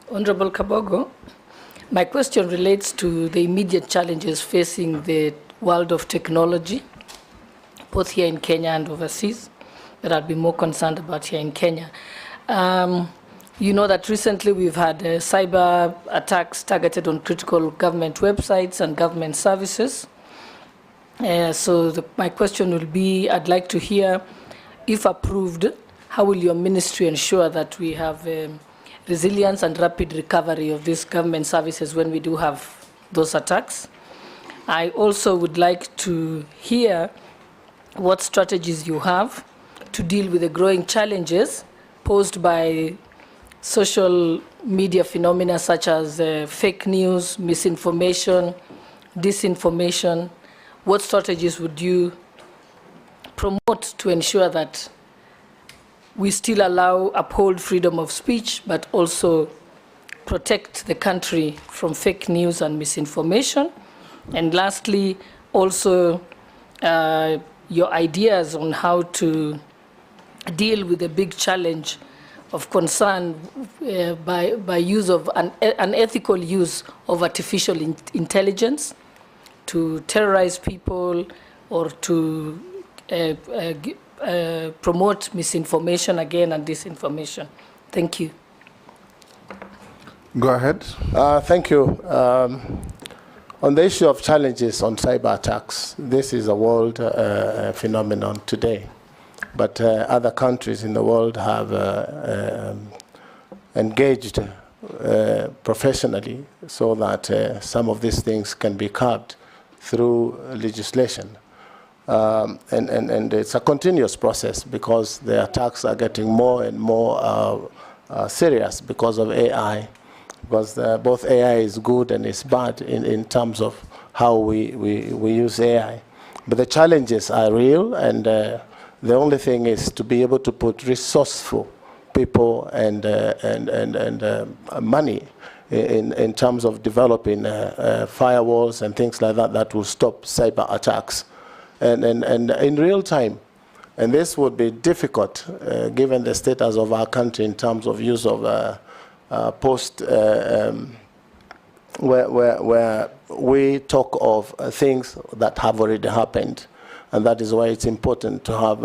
Honorable Kabogo, my question relates to the immediate challenges facing the world of technology, both here in Kenya and overseas, that I'd be more concerned about here in Kenya. You know that recently we've had cyber attacks targeted on critical government websites and government services. My question will be, I'd like to hear, if approved, how will your ministry ensure that we have resilience and rapid recovery of these government services when we do have those attacks? I also would like to hear what strategies you have to deal with the growing challenges posed by social media phenomena such as fake news, misinformation, disinformation. What strategies would you promote to ensure that we still uphold freedom of speech, but also protect the country from fake news and misinformation? And lastly, also your ideas on how to deal with the big challenge of concern by use of unethical use of artificial intelligence to terrorize people or to promote misinformation again and disinformation. Thank you. Go ahead. Thank you. On the issue of challenges on cyber attacks, this is a world phenomenon today. But other countries in the world have engaged professionally so that some of these things can be curbed through legislation. And it's a continuous process because the attacks are getting more and more serious because of AI. Because both AI is good and is bad in terms of how we use AI. But the challenges are real, and the only thing is to be able to put resourceful people and money in terms of developing firewalls and things like that that will stop cyber attacks and in real time. And this would be difficult given the status of our country in terms of use of where we talk of things that have already happened. And that is why it's important to have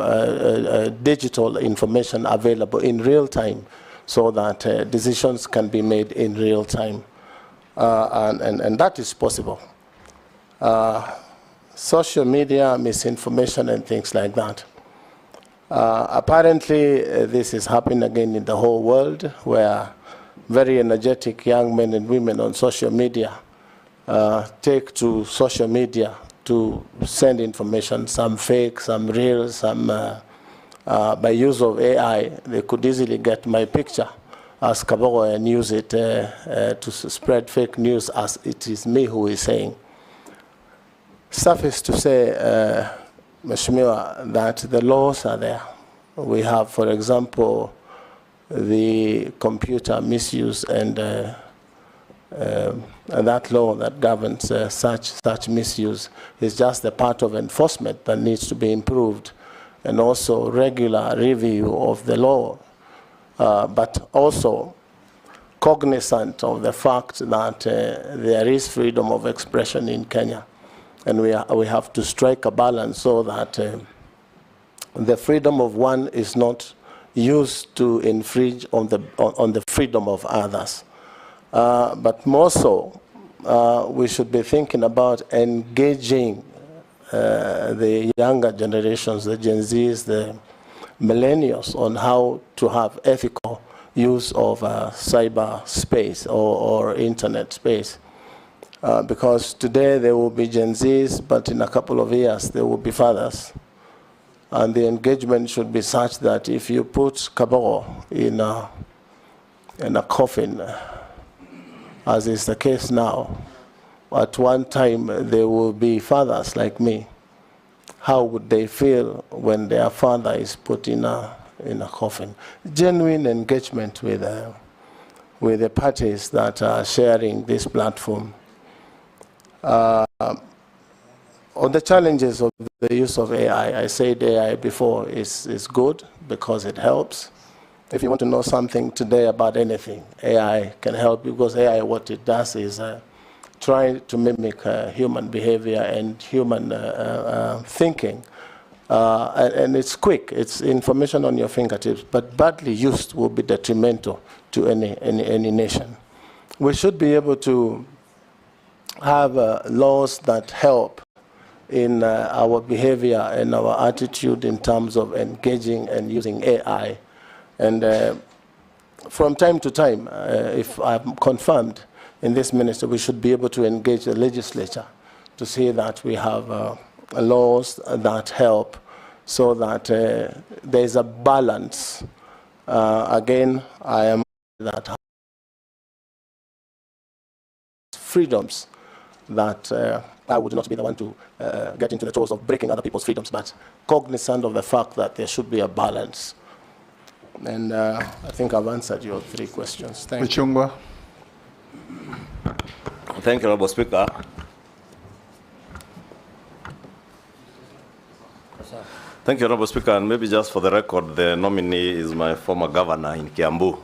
digital information available in real time so that decisions can be made in real time. And that is possible. Social media, misinformation, and things like that. Apparently, this is happening again in the whole world, where very energetic young men and women on social media take to social media to send information, some fake, some real, some by use of AI. They could easily get my picture as Kabogo and use it to spread fake news as it is me who is saying. Suffice to say, Mheshimiwa, that the laws are there. We have, for example, the computer misuse and that law that governs such misuse is just a part of enforcement that needs to be improved, and also regular review of the law, but also cognizant of the fact that there is freedom of expression in Kenya, and we have to strike a balance so that the freedom of one is not used to infringe on the freedom of others. But more so, we should be thinking about engaging the younger generations, the Gen Zs, the millennials, on how to have ethical use of cyber space or internet space. Because today there will be Gen Zs, but in a couple of years there will be fathers. And the engagement should be such that if you put Kabogo in a coffin, as is the case now, at one time there will be fathers like me. How would they feel when their father is put in a coffin? Genuine engagement with the parties that are sharing this platform. On the challenges of the use of AI, I said AI before is good because it helps. if you want to know something today about anything, AI can help you, because AI, what it does is try to mimic human behavior and human thinking. And it's quick, it's information on your fingertips, but badly used will be detrimental to any nation. We should be able to have laws that help in our behavior and our attitude in terms of engaging and using AI. And from time to time, if I'm confirmed in this ministry, we should be able to engage the legislature to see that we have laws that help, so that there's a balance. Again, I am that freedoms that I would not be the one to get into the toes of breaking other people's freedoms, but cognizant of the fact that there should be a balance. And I think I've answered your 3 questions. Thank you. Thank you, Honorable Speaker. Thank you, Honorable Speaker. And maybe just for the record, the nominee is my former governor in Kiambu.